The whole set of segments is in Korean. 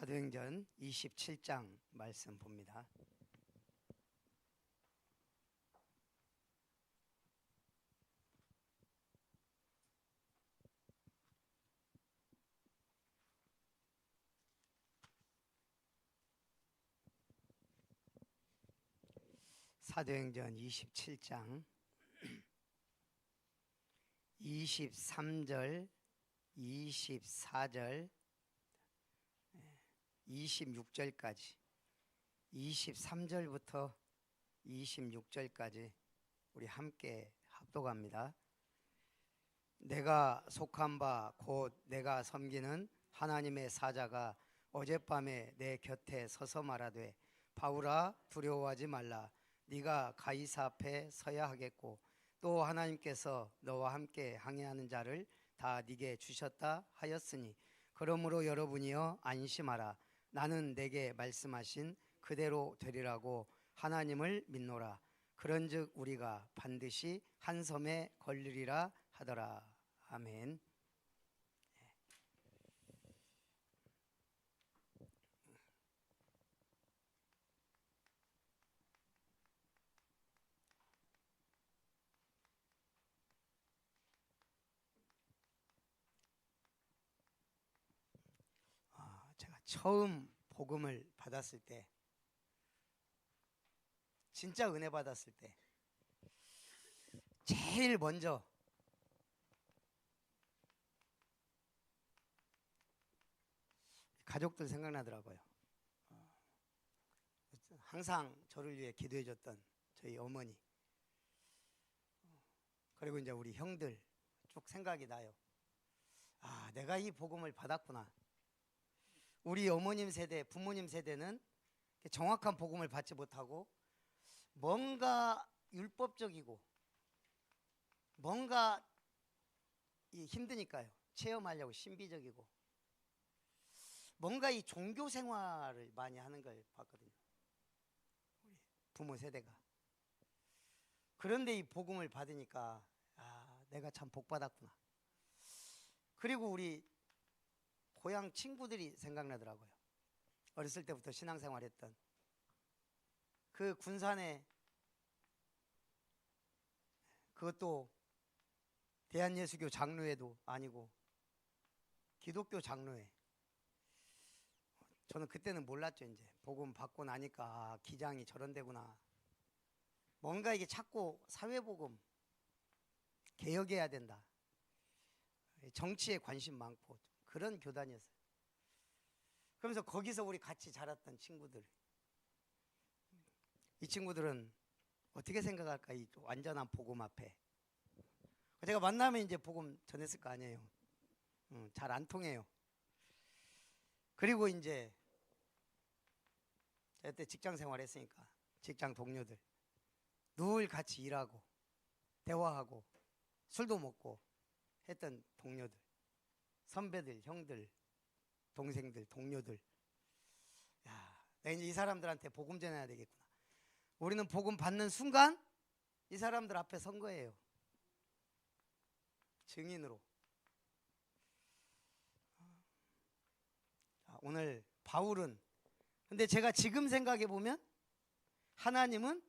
사도행전 27장 말씀 봅니다. 사도행전 27장 23절, 24절, 26절까지 23절부터 26절까지 우리 함께 합독합니다. 내가 속한 바 곧 내가 섬기는 하나님의 사자가 어젯밤에 내 곁에 서서 말하되 바울아 두려워하지 말라. 네가 가이사 앞에 서야 하겠고 또 하나님께서 너와 함께 항해하는 자를 다 네게 주셨다 하였으니 그러므로 여러분이여 안심하라. 나는 내게 말씀하신 그대로 되리라고 하나님을 믿노라. 그런즉 우리가 반드시 한 섬에 걸리리라 하더라. 아멘. 제가 처음 복음을 받았을 때, 진짜 은혜 받았을 때 제일 먼저 가족들 생각나더라고요. 항상 저를 위해 기도해 줬던 저희 어머니, 그리고 이제 우리 형들 쭉 생각이 나요. 아, 내가 이 복음을 받았구나. 우리 어머님 세대, 부모님 세대는 정확한 복음을 받지 못하고 뭔가 율법적이고 뭔가 힘드니까요. 체험하려고 신비적이고 뭔가 이 종교 생활을 많이 하는 걸 봤거든요. 우리 부모 세대가. 그런데 이 복음을 받으니까 내가 참 복 받았구나. 그리고 우리 고향 친구들이 생각나더라고요. 어렸을 때부터 신앙생활했던 그 군산에, 그것도 대한예수교 장로회도 아니고 기독교 장로회. 저는 그때는 몰랐죠. 이제 복음 받고 나니까 기장이 저런 데구나. 뭔가 이게 자꾸 사회복음 개혁해야 된다. 정치에 관심 많고 그런 교단이었어요. 그러면서 거기서 우리 같이 자랐던 친구들, 이 친구들은 어떻게 생각할까? 이 완전한 복음 앞에 제가 만나면 이제 복음 전했을 거 아니에요. 잘 안 통해요. 그리고 이제 제가 그때 직장 생활했으니까 직장 동료들 늘 같이 일하고 대화하고 술도 먹고 했던 동료들, 선배들, 형들, 동생들, 동료들. 내가 이제 이 사람들한테 복음 전해야 되겠구나. 우리는 복음 받는 순간 이 사람들 앞에 선 거예요. 증인으로. 오늘 바울은, 근데 제가 지금 생각해 보면 하나님은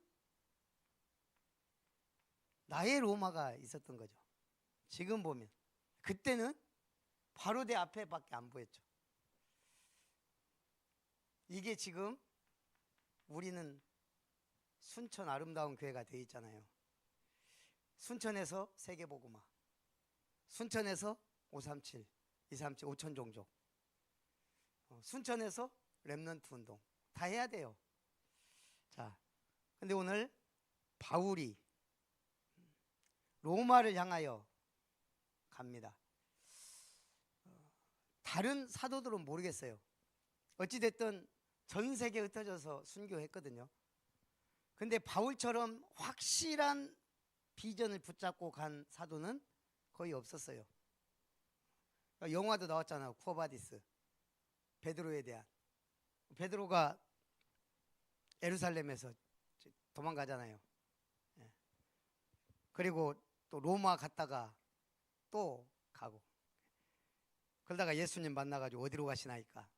나의 로마가 있었던 거죠. 지금 보면. 그때는 바로 내 앞에밖에 안 보였죠. 이게 지금 우리는 순천 아름다운 교회가 되어 있잖아요. 순천에서 세계복음화, 순천에서 537, 237, 5천 종족, 순천에서 렘넌트 운동 다 해야 돼요. 자, 근데 오늘 바울이 로마를 향하여 갑니다. 다른 사도들은 모르겠어요. 어찌됐든 전 세계에 흩어져서 순교했거든요. 근데 바울처럼 확실한 비전을 붙잡고 간 사도는 거의 없었어요. 영화도 나왔잖아요. 쿠어바디스, 베드로에 대한. 베드로가 예루살렘에서 도망가잖아요. 그리고 또 로마 갔다가 또 가고, 그러다가 예수님 만나가지고 어디로 가시나이까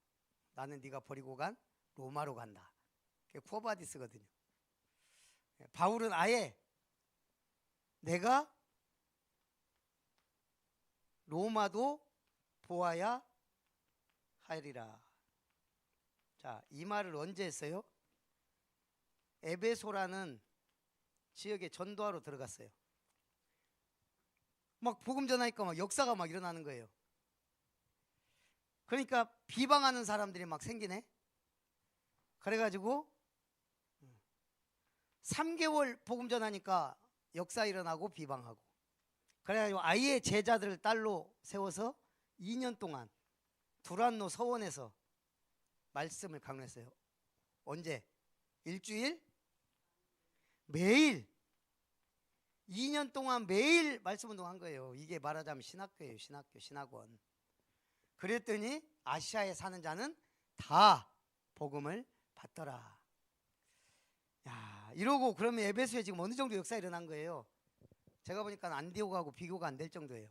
나는 네가 버리고 간 로마로 간다. 그게 쿠어바디스거든요. 바울은 아예 내가 로마도 보아야 하리라. 자, 이 말을 언제 했어요? 에베소라는 지역에 전도하러 들어갔어요. 막 복음 전하니까 막 역사가 막 일어나는 거예요. 그러니까 비방하는 사람들이 막 생기네. 그래가지고 3개월 복음 전하니까 역사 일어나고 비방하고, 그래가지고 아예 제자들을 딸로 세워서 2년 동안 두란노 서원에서 말씀을 강론했어요. 언제? 일주일? 매일 2년 동안 매일 말씀 운동한 거예요. 이게 말하자면 신학교예요. 신학교, 신학원. 그랬더니 아시아에 사는 자는 다 복음을 받더라. 야, 이러고 그러면 에베소에 지금 어느 정도 역사 일어난 거예요? 제가 보니까 안디옥하고 비교가 안 될 정도예요.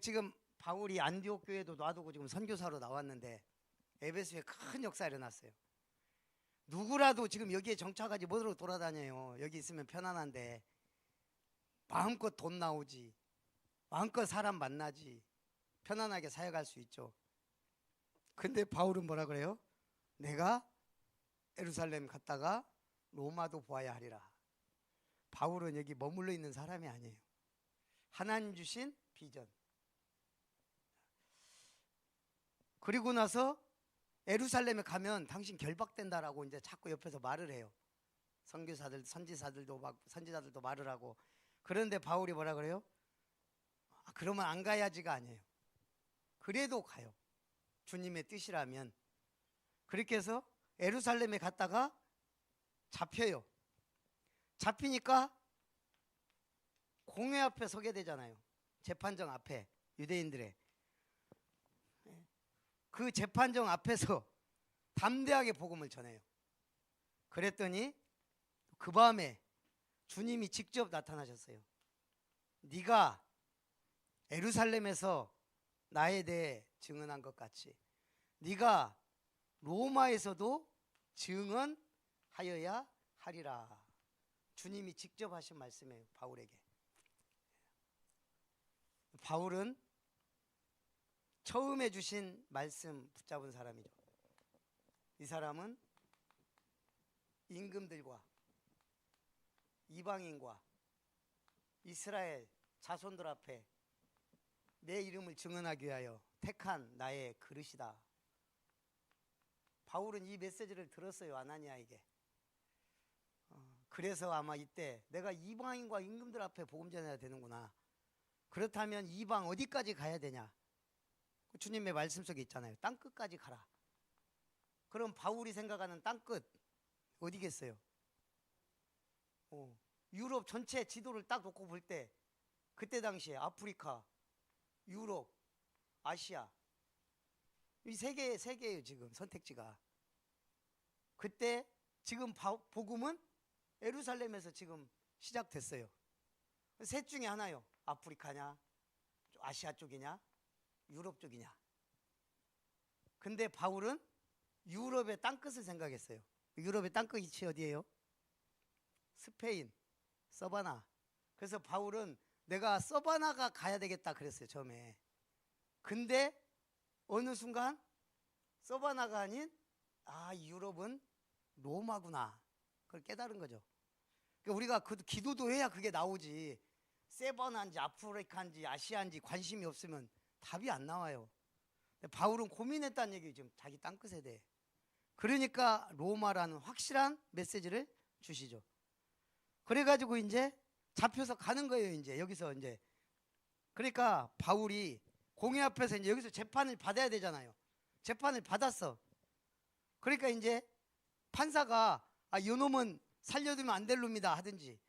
지금 바울이 안디옥 교회도 놔두고 지금 선교사로 나왔는데 에베소에 큰 역사 일어났어요. 누구라도 지금 여기에 정착하지 못하고 돌아다녀요. 여기 있으면 편안한데 마음껏 돈 나오지, 마음껏 사람 만나지, 편안하게 사역할 수 있죠. 근데 바울은 뭐라 그래요? 내가 예루살렘 갔다가 로마도 보아야 하리라. 바울은 여기 머물러 있는 사람이 아니에요. 하나님 주신 비전. 그리고 나서 예루살렘에 가면 당신 결박된다라고 이제 자꾸 옆에서 말을 해요. 선교사들, 선지자들도 말을 하고. 그런데 바울이 뭐라 그래요? 그러면 안 가야지가 아니에요. 그래도 가요. 주님의 뜻이라면. 그렇게 해서 예루살렘에 갔다가 잡혀요. 잡히니까 공회 앞에 서게 되잖아요. 재판정 앞에, 유대인들의. 그 재판정 앞에서 담대하게 복음을 전해요. 그랬더니 그 밤에 주님이 직접 나타나셨어요. 네가 예루살렘에서 나에 대해 증언한 것 같이 네가 로마에서도 증언하여야 하리라. 주님이 직접 하신 말씀이에요. 바울에게. 바울은 처음 해주신 말씀 붙잡은 사람이죠. 이 사람은 임금들과 이방인과 이스라엘 자손들 앞에 내 이름을 증언하기 위하여 택한 나의 그릇이다. 바울은 이 메시지를 들었어요. 아나니아에게. 그래서 아마 이때 내가 이방인과 임금들 앞에 복음 전해야 되는구나. 그렇다면 이방 어디까지 가야 되냐? 주님의 말씀 속에 있잖아요. 땅끝까지 가라. 그럼 바울이 생각하는 땅끝 어디겠어요? 유럽 전체 지도를 딱 놓고 볼 때 그때 당시에 아프리카, 유럽, 아시아 이 세 개예요. 지금 선택지가. 그때 지금 복음은 예루살렘에서 지금 시작됐어요. 셋 중에 하나요. 아프리카냐, 아시아 쪽이냐, 유럽 쪽이냐. 근데 바울은 유럽의 땅끝을 생각했어요. 유럽의 땅끝이 어디예요? 스페인, 서바나. 그래서 바울은 내가 서바나가 가야 되겠다 그랬어요. 처음에. 근데 어느 순간 서바나가 아닌 유럽은 로마구나. 그걸 깨달은 거죠. 그러니까 우리가 기도도 해야 그게 나오지. 세바나인지 아프리카인지 아시아인지 관심이 없으면 답이 안 나와요. 바울은 고민했다는 얘기예요. 지금 자기 땅끝에 대해. 그러니까 로마라는 확실한 메시지를 주시죠. 그래가지고 이제 잡혀서 가는 거예요. 이제 여기서 이제. 그러니까 바울이 공회 앞에서 이제 여기서 재판을 받아야 되잖아요. 재판을 받았어. 그러니까 이제 판사가 이놈은 살려두면 안 될 놈이다 하든지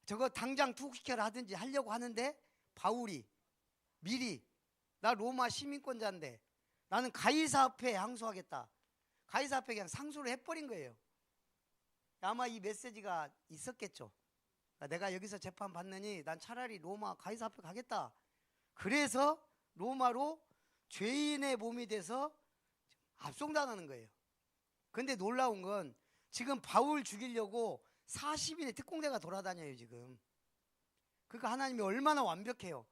저거 당장 투옥시켜라 하든지 하려고 하는데 바울이 미리 나 로마 시민권자인데 나는 가이사 앞에 항소하겠다. 가이사 앞에 그냥 상소를 해버린 거예요. 아마 이 메시지가 있었겠죠. 내가 여기서 재판 받느니 난 차라리 로마 가이사 앞에 가겠다. 그래서 로마로 죄인의 몸이 돼서 압송당하는 거예요. 근데 놀라운 건 지금 바울 죽이려고 40인의 특공대가 돌아다녀요 지금. 그러니까 하나님이 얼마나 완벽해요.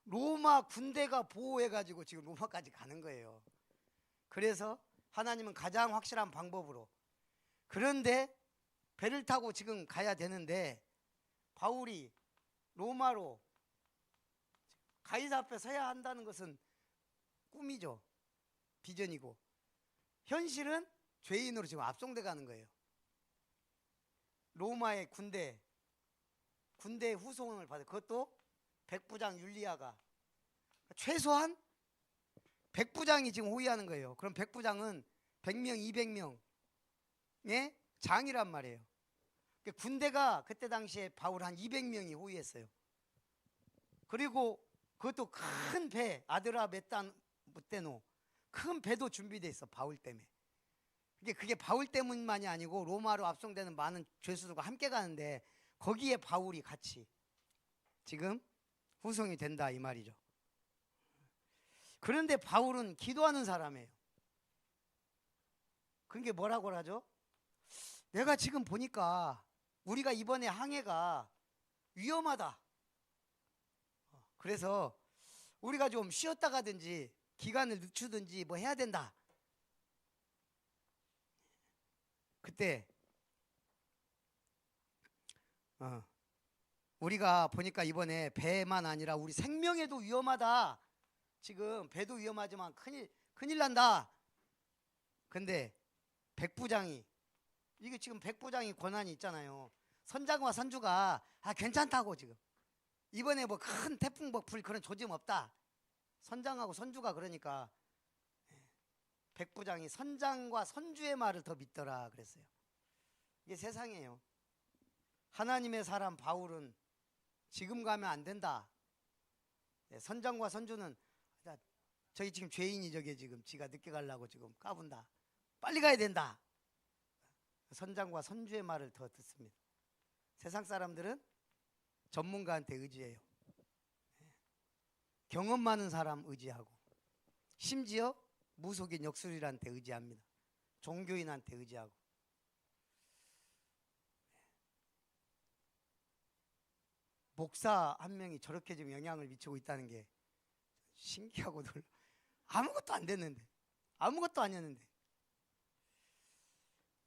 로마 군대가 보호해가지고 지금 로마까지 가는 거예요. 그래서 하나님은 가장 확실한 방법으로. 그런데 배를 타고 지금 가야 되는데 바울이 로마로 가이사 앞에 서야 한다는 것은 꿈이죠. 비전이고 현실은 죄인으로 지금 압송돼 가는 거예요. 로마의 군대 후송을 받아. 그것도 백부장 율리아가 최소한 백부장이 지금 호위하는 거예요. 그럼 백부장은 100명 200명의 장이란 말이에요. 군대가 그때 당시에 바울 한 200명이 호위했어요. 그리고 그것도 큰 배, 아드라 무테노 큰 배도 준비돼 있어. 바울 때문에. 그게 바울 때문만이 아니고 로마로 압송되는 많은 죄수들과 함께 가는데 거기에 바울이 같이 지금 후송이 된다 이 말이죠. 그런데 바울은 기도하는 사람이에요. 그게 뭐라고 하죠? 내가 지금 보니까 우리가 이번에 항해가 위험하다. 그래서 우리가 좀 쉬었다 가든지 기간을 늦추든지 뭐 해야 된다. 그때 우리가 보니까 이번에 배만 아니라 우리 생명에도 위험하다. 지금 배도 위험하지만 큰일 난다. 근데 백부장이 이게 지금 백부장이 권한이 있잖아요. 선장과 선주가 괜찮다고 지금 이번에 뭐 큰 태풍 불 그런 조짐 없다. 선장하고 선주가 그러니까 백부장이 선장과 선주의 말을 더 믿더라 그랬어요. 이게 세상이에요. 하나님의 사람 바울은 지금 가면 안 된다. 선장과 선주는 저기 지금 죄인이 저게 지금 지가 늦게 가려고 지금 까분다. 빨리 가야 된다. 선장과 선주의 말을 더 듣습니다. 세상 사람들은 전문가한테 의지해요. 경험 많은 사람 의지하고 심지어 무속인 역술이한테 의지합니다. 종교인한테 의지하고. 목사 한 명이 저렇게 지금 영향을 미치고 있다는 게 신기하고 놀라. 아무것도 안 됐는데, 아무것도 아니었는데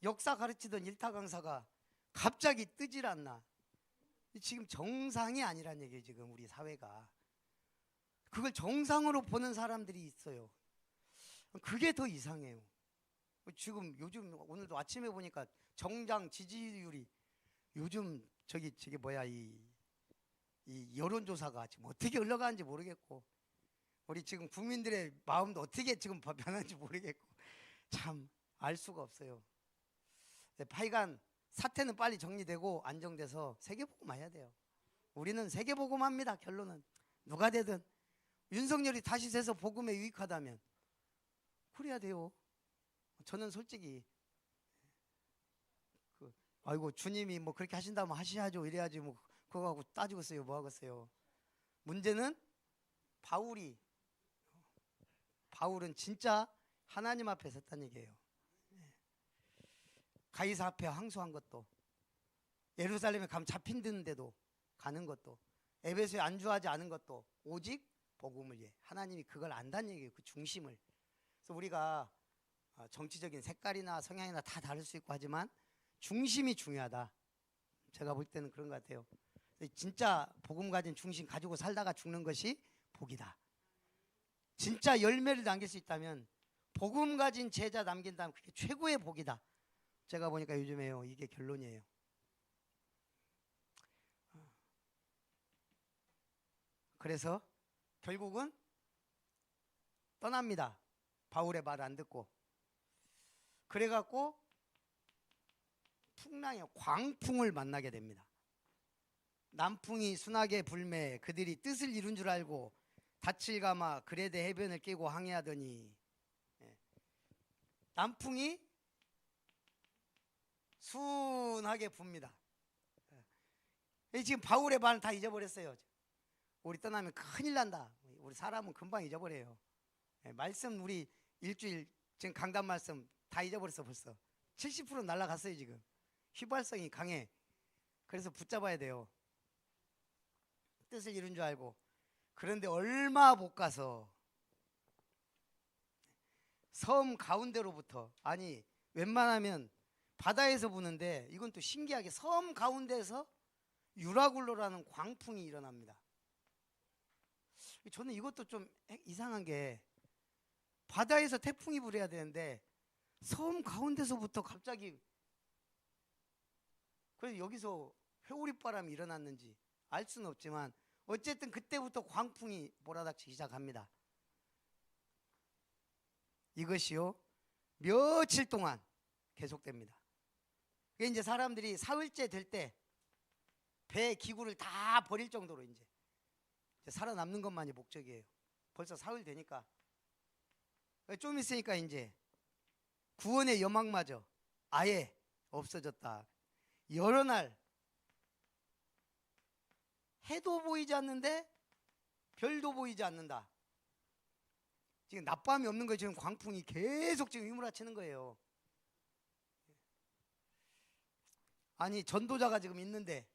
역사 가르치던 일타 강사가 갑자기 뜨질 않나. 지금 정상이 아니란 얘기예요. 지금 우리 사회가 그걸 정상으로 보는 사람들이 있어요. 그게 더 이상해요. 지금 요즘 오늘도 아침에 보니까 정당 지지율이 요즘 저게 뭐야 이 여론조사가 지금 어떻게 흘러가는지 모르겠고 우리 지금 국민들의 마음도 어떻게 지금 변하는지 모르겠고 참 알 수가 없어요. 하여간 사태는 빨리 정리되고 안정돼서 세계복음 해야 돼요. 우리는 세계복음 합니다. 결론은 누가 되든 윤석열이 다시 돼서 복음에 유익하다면 그래야 돼요. 저는 솔직히 아이고 주님이 뭐 그렇게 하신다면 하셔야죠 이래야지 뭐 그거 하고 따지고 있어요. 뭐 하겠어요. 문제는 바울은 진짜 하나님 앞에 섰다는 얘기예요. 가이사 앞에 항소한 것도 예루살렘에 가면 잡힌데도 가는 것도 에베소에 안주하지 않은 것도 오직 복음을 위해 하나님이 그걸 안다는 얘기예요. 그 중심을. 그래서 우리가 정치적인 색깔이나 성향이나 다 다를 수 있고 하지만 중심이 중요하다. 제가 볼 때는 그런 것 같아요. 진짜 복음 가진 중심 가지고 살다가 죽는 것이 복이다. 진짜 열매를 남길 수 있다면 복음 가진 제자 남긴다면 그게 최고의 복이다. 제가 보니까 요즘에요 이게 결론이에요. 그래서 결국은 떠납니다. 바울의 말 안 듣고. 그래갖고 풍랑의 광풍을 만나게 됩니다. 남풍이 순하게 불매 그들이 뜻을 이룬 줄 알고 닻을 감아 그레데 해변을 끼고 항해하더니 남풍이 순하게 붑니다. 지금 바울의 말은 다 잊어버렸어요. 우리 떠나면 큰일 난다. 우리 사람은 금방 잊어버려요. 말씀 우리 일주일 지금 강단 말씀 다 잊어버렸어. 벌써 70% 날아갔어요. 지금 휘발성이 강해. 그래서 붙잡아야 돼요. 뜻을 이룬 줄 알고. 그런데 얼마 못 가서 섬 가운데로부터, 아니 웬만하면 바다에서 부는데 이건 또 신기하게 섬 가운데서 유라굴로라는 광풍이 일어납니다. 저는 이것도 좀 이상한 게, 바다에서 태풍이 불어야 되는데 섬 가운데서부터 갑자기, 그래서 여기서 회오리바람이 일어났는지 알 수는 없지만 어쨌든 그때부터 광풍이 몰아닥치기 시작합니다. 이것이요 며칠 동안 계속됩니다. 그게 이제 사람들이 사흘째 될 때 배 기구를 다 버릴 정도로 이제 살아남는 것만이 목적이에요. 벌써 사흘 되니까 좀 있으니까 이제 구원의 여망마저 아예 없어졌다. 여러 날 해도 보이지 않는데 별도 보이지 않는다. 지금 낮밤이 없는 거예요. 지금 광풍이 계속 지금 휘몰아치는 거예요. 아니 전도자가 지금 있는데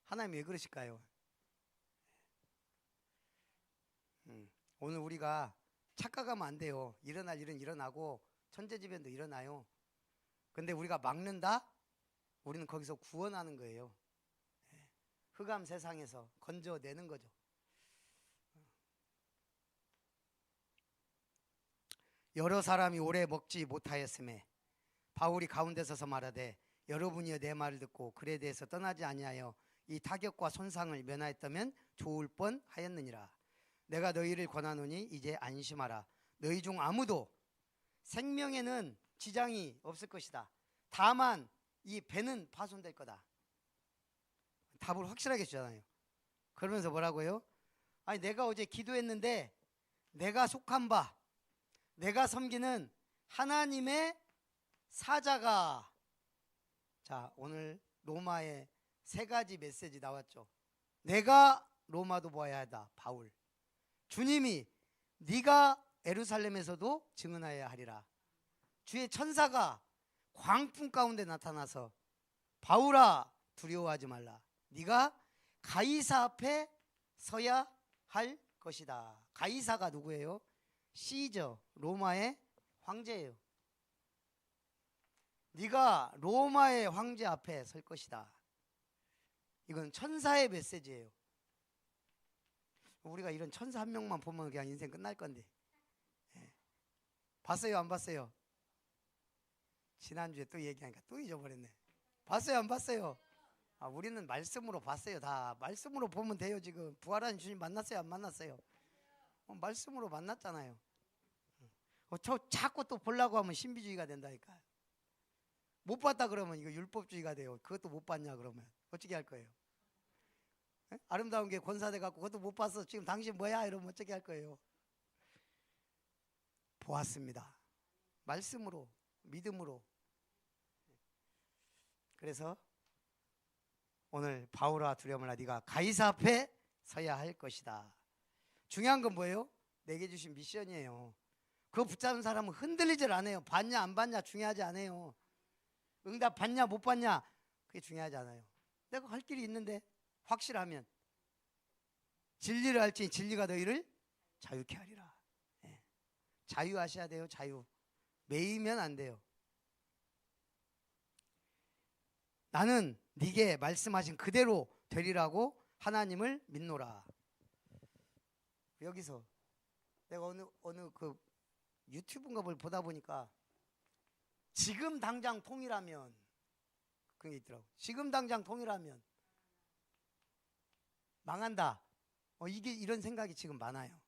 하나님이 왜 그러실까요? 오늘 우리가 착각하면 안 돼요. 일어날 일은 일어나고 천재지변도 일어나요. 근데 우리가 막는다? 우리는 거기서 구원하는 거예요. 흑암 세상에서 건져내는 거죠. 여러 사람이 오래 먹지 못하였음에 바울이 가운데 서서 말하되 여러분이여 내 말을 듣고 글에 대해서 떠나지 아니하여 이 타격과 손상을 면하였다면 좋을 뻔하였느니라. 내가 너희를 권하노니 이제 안심하라. 너희 중 아무도 생명에는 지장이 없을 것이다. 다만 이 배는 파손될 거다. 답을 확실하게 주잖아요. 그러면서 뭐라고요? 아니 내가 어제 기도했는데 내가 속한 바, 내가 섬기는 하나님의 사자가, 자 오늘 로마의 세 가지 메시지 나왔죠. 내가 로마도 보아야 하다. 바울. 주님이 네가 예루살렘에서도 증언하여야 하리라. 주의 천사가 광풍 가운데 나타나서 바울아 두려워하지 말라. 네가 가이사 앞에 서야 할 것이다. 가이사가 누구예요? 시저, 로마의 황제예요. 네가 로마의 황제 앞에 설 것이다. 이건 천사의 메시지예요. 우리가 이런 천사 한 명만 보면 그냥 인생 끝날 건데. 봤어요 안 봤어요? 지난주에 또 얘기하니까 또 잊어버렸네. 봤어요 안 봤어요? 우리는 말씀으로 봤어요. 다 말씀으로 보면 돼요. 지금 부활한 주님 만났어요 안 만났어요? 말씀으로 만났잖아요. 저 자꾸 또 보려고 하면 신비주의가 된다니까. 못 봤다 그러면 이거 율법주의가 돼요. 그것도 못 봤냐 그러면 어떻게 할 거예요? 아름다운 게 권사돼 갖고 그것도 못 봤어. 지금 당신 뭐야? 이러면 어떻게 할 거예요? 보았습니다. 말씀으로, 믿음으로. 그래서 오늘 바울아 두려워 말라. 네가 가이사 앞에 서야 할 것이다. 중요한 건 뭐예요? 내게 주신 미션이에요. 그거 붙잡은 사람은 흔들리질 않아요. 봤냐 안 봤냐 중요하지 않아요. 응답 받냐 못 받냐 그게 중요하지 않아요. 내가 갈 길이 있는데 확실하면 진리를 알지니 진리가 너희를 자유케 하리라. 자유하셔야 돼요. 자유. 매이면 안 돼요. 나는 네게 말씀하신 그대로 되리라고 하나님을 믿노라. 여기서 내가 어느 그 유튜브인가 뭘 보다 보니까 지금 당장 통일하면 그런 게 있더라고. 지금 당장 통일하면 망한다. 이게 이런 생각이 지금 많아요.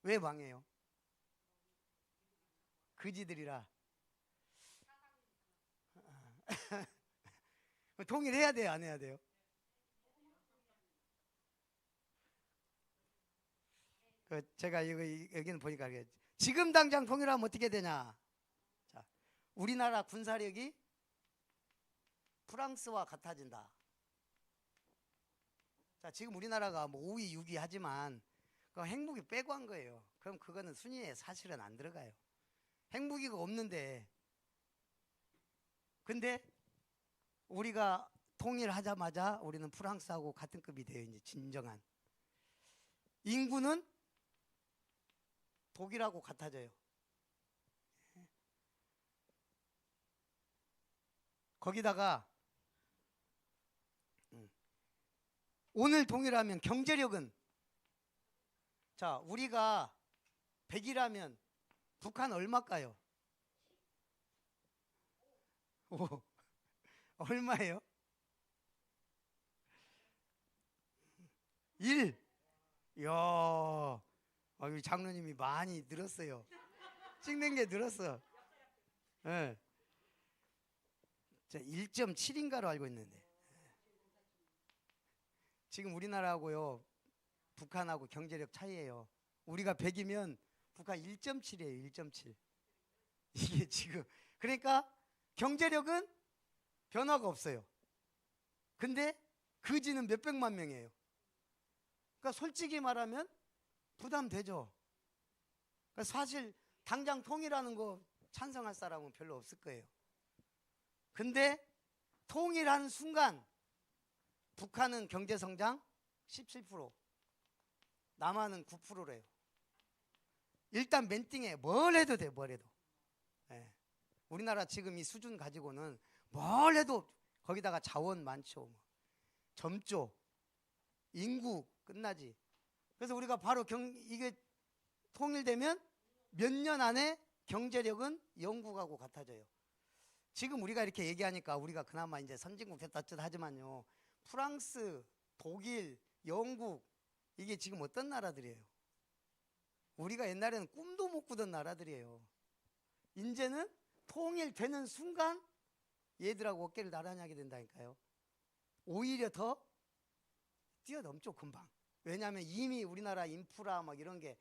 왜 망해요? 그지들이라. 통일해야 돼요 안 해야 돼요? 제가 여기는 보니까 지금 당장 통일하면 어떻게 되냐. 자, 우리나라 군사력이 프랑스와 같아진다. 자, 지금 우리나라가 뭐 5위 6위 하지만 그 핵무기 빼고 한 거예요. 그럼 그거는 순위에 사실은 안 들어가요. 핵무기가 없는데. 근데 우리가 통일하자마자 우리는 프랑스하고 같은 급이 돼요. 이제 진정한. 인구는 독일하고 같아져요. 거기다가 오늘 동일하면 경제력은, 자, 우리가 100이라면 북한 얼마일까요? 오, 얼마예요? 1. 이야, 우리 장로님이 많이 늘었어요. 찍는 게 늘었어. 네. 1.7인가로 알고 있는데, 지금 우리나라하고요 북한하고 경제력 차이예요. 우리가 100이면 북한 1.7이에요. 1.7. 이게 지금, 그러니까 경제력은 변화가 없어요. 근데 거지는 몇백만 명이에요. 그러니까 솔직히 말하면 부담되죠. 그러니까 사실 당장 통일하는 거 찬성할 사람은 별로 없을 거예요. 근데 통일하는 순간 북한은 경제성장 17%, 남한은 9%래요. 일단 맨띵에 뭘 해도 돼, 뭘 해도. 네. 우리나라 지금 이 수준 가지고는 뭘 해도, 거기다가 자원 많죠. 점조, 인구 끝나지. 그래서 우리가 바로 이게 통일되면 몇 년 안에 경제력은 영국하고 같아져요. 지금 우리가 이렇게 얘기하니까 우리가 그나마 이제 선진국 됐다 듯 하지만요, 프랑스, 독일, 영국, 이게 지금 어떤 나라들이에요? 우리가 옛날에는 꿈도 못 꾸던 나라들이에요. 이제는 통일되는 순간 얘들하고 어깨를 나란히 하게 된다니까요. 오히려 더 뛰어넘죠, 금방. 왜냐하면 이미 우리나라 인프라 막 이런 게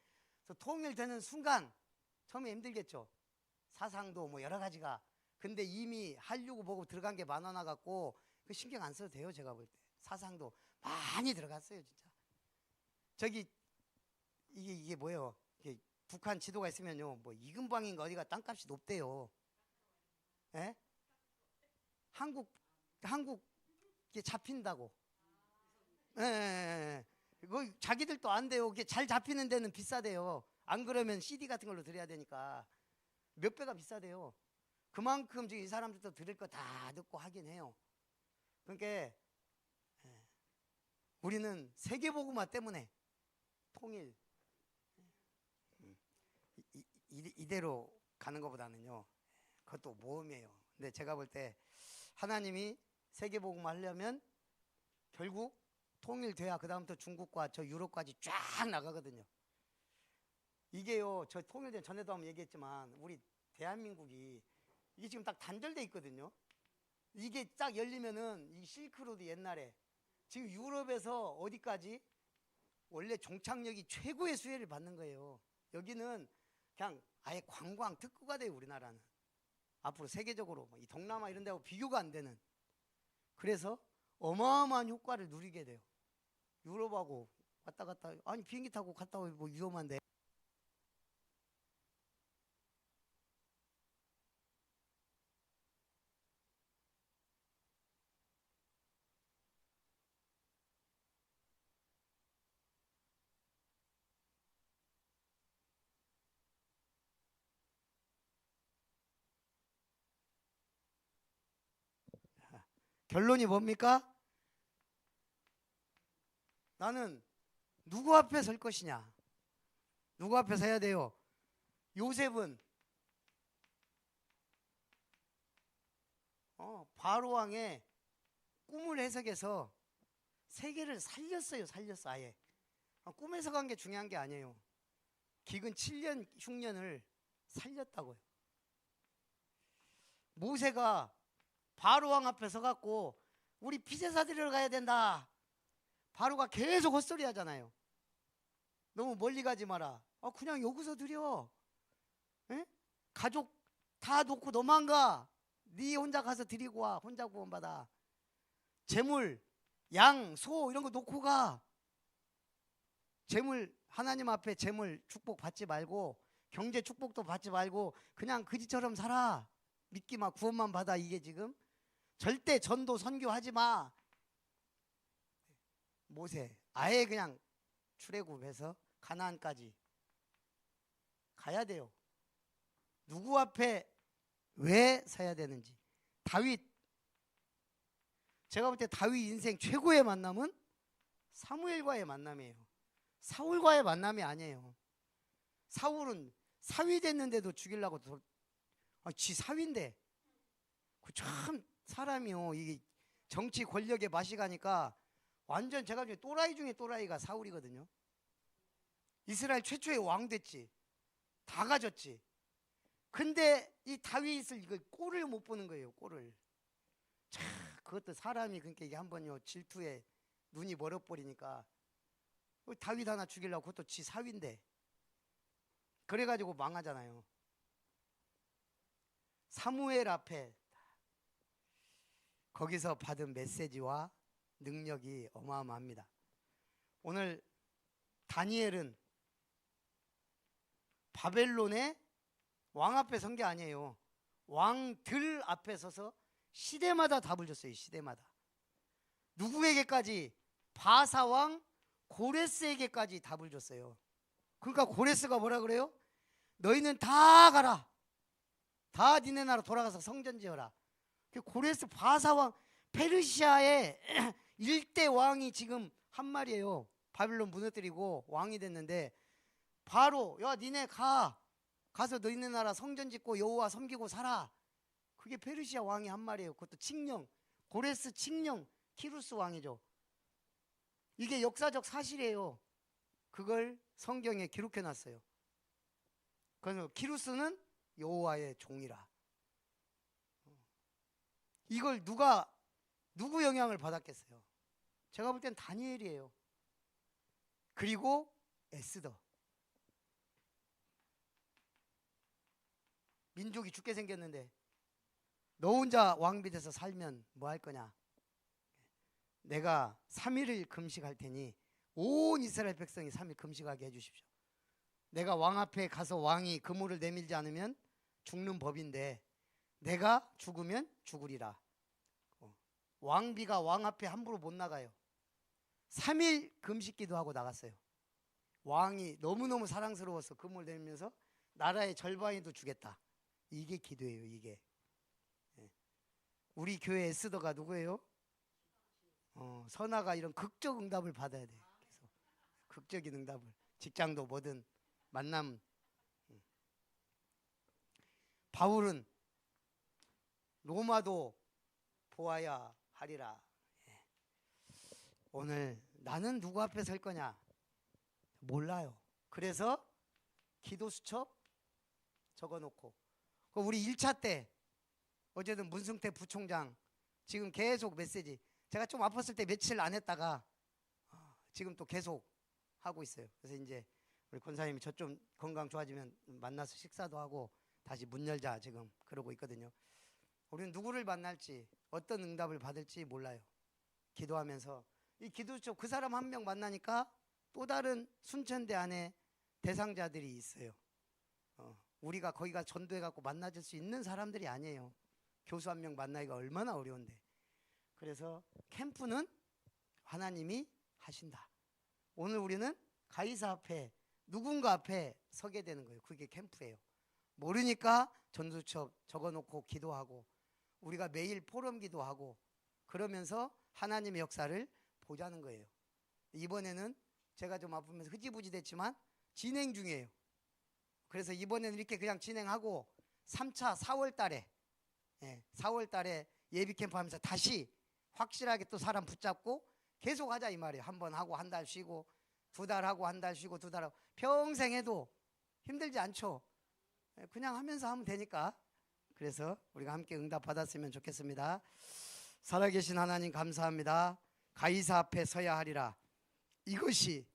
통일되는 순간 처음에 힘들겠죠. 사상도 뭐 여러 가지가. 근데 이미 하려고 보고 들어간 게 많아나 갖고 그 신경 안 써도 돼요. 제가 볼 때 사상도 많이 들어갔어요, 진짜. 저기 이게 뭐예요? 이게 북한 지도가 있으면요, 뭐 이근방인가 어디가 땅값이 높대요. 예? 한국 이게 잡힌다고. 예, 예, 예. 이거 자기들도 안 돼요. 이게 잘 잡히는 데는 비싸대요. 안 그러면 CD 같은 걸로 들어야 되니까 몇 배가 비싸대요. 그만큼 지금 이 사람들도 들을 거 다 듣고 하긴 해요. 그러니까 우리는 세계보고마 때문에 통일 이대로 가는 것보다는요, 그것도 모험이에요. 근데 제가 볼 때 하나님이 세계보고마 하려면 결국 통일돼야 그 다음부터 중국과 저 유럽까지 쫙 나가거든요. 이게요, 저 통일된 전에도 한번 얘기했지만 우리 대한민국이 이게 지금 딱 단절돼 있거든요. 이게 딱 열리면은 이 실크로드 옛날에 지금 유럽에서 어디까지 원래 종착역이 최고의 수혜를 받는 거예요. 여기는 그냥 아예 관광 특구가 돼요. 우리나라는 앞으로 세계적으로 이 동남아 이런 데하고 비교가 안 되는, 그래서 어마어마한 효과를 누리게 돼요. 유럽하고 왔다 갔다, 아니 비행기 타고 갔다 오면 뭐 위험한데. 결론이 뭡니까? 나는 누구 앞에 설 것이냐? 누구 앞에 서야 돼요? 요셉은 바로 왕의 꿈을 해석해서 세계를 살렸어요. 살렸어. 아예 꿈에서 간 게 중요한 게 아니에요. 기근 7년 흉년을 살렸다고요. 모세가 바로 왕 앞에 서갖고 우리 피제사 드리러 가야 된다. 바로가 계속 헛소리 하잖아요. 너무 멀리 가지 마라. 그냥 여기서 드려. 에? 가족 다 놓고 너만 가. 네 혼자 가서 드리고 와. 혼자 구원받아. 재물, 양, 소 이런 거 놓고 가. 재물 하나님 앞에 재물 축복 받지 말고 경제 축복도 받지 말고 그냥 그지처럼 살아. 믿기만 구원만 받아. 이게 지금 절대 전도 선교하지 마. 모세 아예 그냥 출애굽해서 가나안까지 가야 돼요. 누구 앞에 왜 서야 되는지. 다윗, 제가 볼 때 다윗 인생 최고의 만남은 사무엘과의 만남이에요. 사울과의 만남이 아니에요. 사울은 사위 됐는데도 죽이려고 지 사위인데 그 참 사람이요. 이게 정치 권력에 맛이 가니까 완전 제가 중에 또라이 중에 또라이가 사울이거든요. 이스라엘 최초의 왕 됐지. 다 가졌지. 근데 이 다윗을 이걸 꼴을 못 보는 거예요. 꼴을. 참 그것도 사람이 그러니까 이게 한번요 질투에 눈이 멀어버리니까 다윗 하나 죽이려고 그것도 지 사위인데 그래가지고 망하잖아요. 사무엘 앞에 거기서 받은 메시지와 능력이 어마어마합니다. 오늘 다니엘은 바벨론의 왕 앞에 선 게 아니에요. 왕들 앞에 서서 시대마다 답을 줬어요. 시대마다. 누구에게까지? 바사왕 고레스에게까지 답을 줬어요. 그러니까 고레스가 뭐라 그래요? 너희는 다 가라. 다 니네 나라 돌아가서 성전 지어라. 고레스 바사왕 페르시아의 일대 왕이 지금 한 말이에요. 바빌론 무너뜨리고 왕이 됐는데 바로 야 니네 가서 너희네 나라 성전 짓고 여호와 섬기고 살아. 그게 페르시아 왕이 한 말이에요. 그것도 칙령, 고레스 칙령, 키루스 왕이죠. 이게 역사적 사실이에요. 그걸 성경에 기록해 놨어요. 그래서 키루스는 여호와의 종이라. 이걸 누구 영향을 받았겠어요? 제가 볼 땐 다니엘이에요. 그리고 에스더. 민족이 죽게 생겼는데 너 혼자 왕비 돼서 살면 뭐 할 거냐? 내가 3일을 금식할 테니 온 이스라엘 백성이 3일 금식하게 해주십시오. 내가 왕 앞에 가서 왕이 그물을 내밀지 않으면 죽는 법인데 내가 죽으면 죽으리라. 왕비가 왕 앞에 함부로 못 나가요. 3일 금식기도 하고 나갔어요. 왕이 너무너무 사랑스러워서 그물 내밀면서 나라의 절반이도 주겠다. 이게 기도예요. 이게. 우리 교회 에스더가 누구예요? 선아가 이런 극적 응답을 받아야 돼. 계속 극적인 응답을. 직장도 뭐든 만남. 바울은 로마도 보아야 하리라. 오늘 나는 누구 앞에 설 거냐? 몰라요. 그래서 기도 수첩 적어놓고 우리 1차 때 어제는 문승태 부총장 지금 계속 메시지. 제가 좀 아팠을 때 며칠 안 했다가 지금 또 계속 하고 있어요. 그래서 이제 우리 권사님이 저 좀 건강 좋아지면 만나서 식사도 하고 다시 문 열자 지금 그러고 있거든요. 우리는 누구를 만날지 어떤 응답을 받을지 몰라요. 기도하면서 이 기도처 그 사람 한 명 만나니까 또 다른 순천대 안에 대상자들이 있어요. 우리가 거기가 전도해갖고 만나줄 수 있는 사람들이 아니에요. 교수 한 명 만나기가 얼마나 어려운데. 그래서 캠프는 하나님이 하신다. 오늘 우리는 가이사 앞에 누군가 앞에 서게 되는 거예요. 그게 캠프예요. 모르니까 전도처 적어놓고 기도하고 우리가 매일 포럼 기도하고 그러면서 하나님의 역사를 보자는 거예요. 이번에는 제가 좀 아프면서 흐지부지 됐지만 진행 중이에요. 그래서 이번에는 이렇게 그냥 진행하고 3차 4월 달에 4월 달에 예비 캠프 하면서 다시 확실하게 또 사람 붙잡고 계속 하자 이 말이에요. 한 번 하고 한 달 쉬고 2달 하고 한 달 쉬고 2달 하고 평생 해도 힘들지 않죠. 그냥 하면서 하면 되니까. 그래서 우리가 함께 응답 받았으면 좋겠습니다. 살아계신 하나님 감사합니다. 가이사 앞에 서야 하리라. 이것이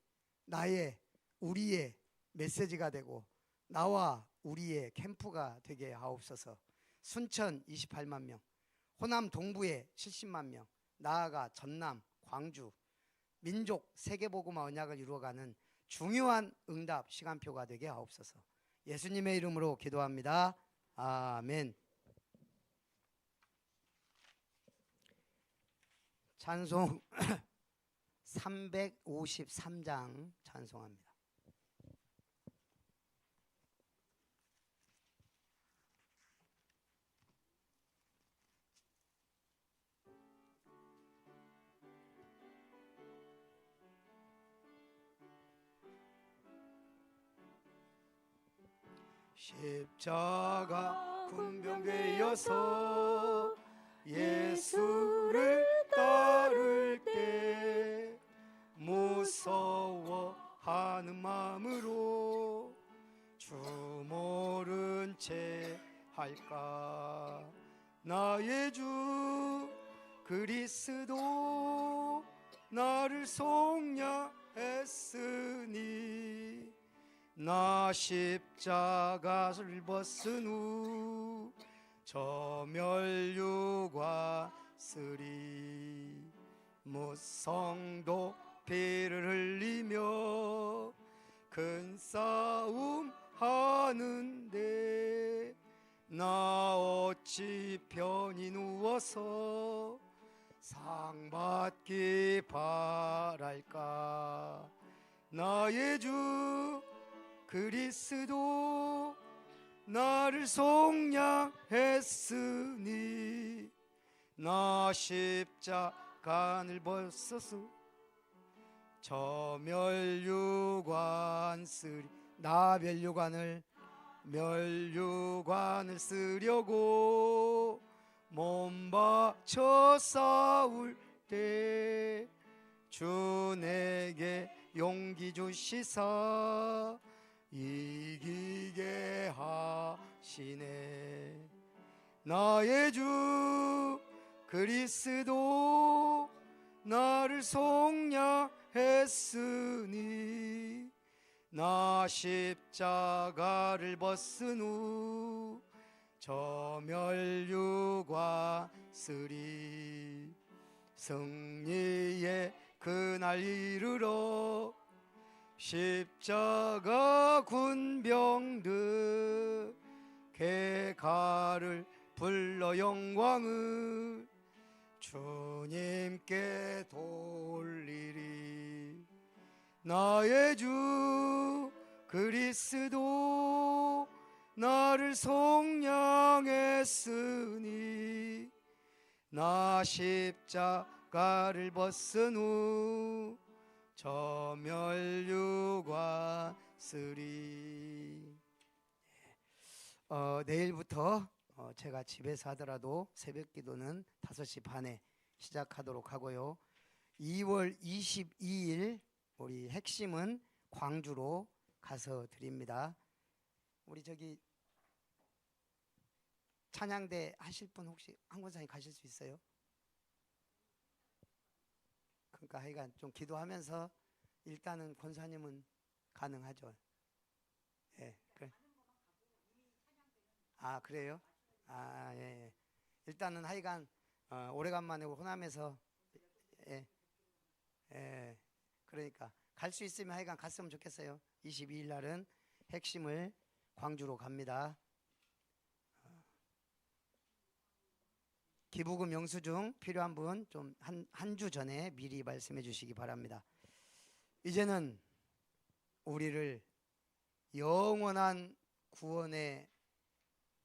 우리의 메시지가 되고 나와 우리의 캠프가 되게 하옵소서. 순천 28만 명, 호남 동부에 70만 명, 나아가 전남, 광주 민족 세계복음화 언약을 이루어가는 중요한 응답 시간표가 되게 하옵소서. 예수님의 이름으로 기도합니다. 아멘. 찬송 353장 찬송합니다. 십자가 군병되어서 예수를 따를 때 무서워하는 마음으로 주 모른 채 할까. 나의 주 그리스도 나를 속량했으니 나 십자가를 벗은 후 저 멸류관 쓰리 무성도 피를 흘리며 큰 싸움 하는데 나 어찌 편히 누워서 상 받기 바랄까. 나의 주 그리스도 나를 속량했으니 나 십자가를 벗어서 저 멸류관 쓰리. 나 멸류관을 쓰려고 몸 바쳐 싸울 때 주 내게 용기 주시사 이기게 하시네. 나의 주 그리스도 나를 속량했으니 나 십자가를 벗은 후 저 멸류관 쓰리. 승리의 그날 이르러 십자가 군병들 개가를 불러 영광을 주님께 돌리리. 나의 주 그리스도 나를 속량했으니 나 십자가를 벗은 후 저 멸류관 쓰리. 내일부터 제가 집에서 하더라도 새벽 기도는 5시 반에 시작하도록 하고요. 2월 22일 우리 핵심은 광주로 가서 드립니다. 우리 저기 찬양대 하실 분 혹시 한 권사님 가실 수 있어요? 그러니까 하여간 좀 기도하면서 일단은 권사님은 가능하죠. 예. 그래. 아 그래요? 아 예. 일단은 하여간 오래간만에 호남에서 예. 예. 그러니까 갈 수 있으면 하여간 갔으면 좋겠어요. 22일 날은 핵심을 광주로 갑니다. 기부금 영수증 필요한 분 좀 한 주 전에 미리 말씀해 주시기 바랍니다. 이제는 우리를 영원한 구원의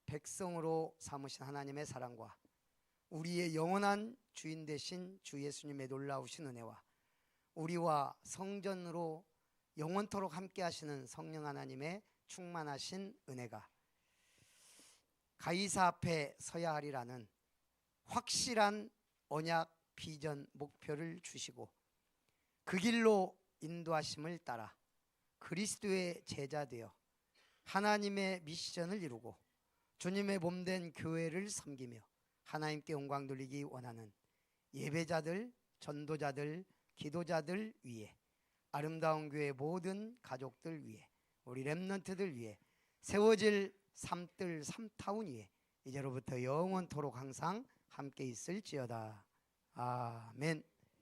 백성으로 삼으신 하나님의 사랑과 우리의 영원한 주인 되신 주 예수님의 놀라우신 은혜와 우리와 성전으로 영원토록 함께 하시는 성령 하나님의 충만하신 은혜가 가이사 앞에 서야 하리라는 확실한 언약, 비전, 목표를 주시고 그 길로 인도하심을 따라 그리스도의 제자 되어 하나님의 미션을 이루고 주님의 몸된 교회를 섬기며 하나님께 영광 돌리기 원하는 예배자들, 전도자들, 기도자들 위해 아름다운 교회 모든 가족들 위해 우리 렘넌트들 위해 세워질 삼뜰 삼타운 위에 이제로부터 영원토록 항상 함께 있을지어다. 아멘.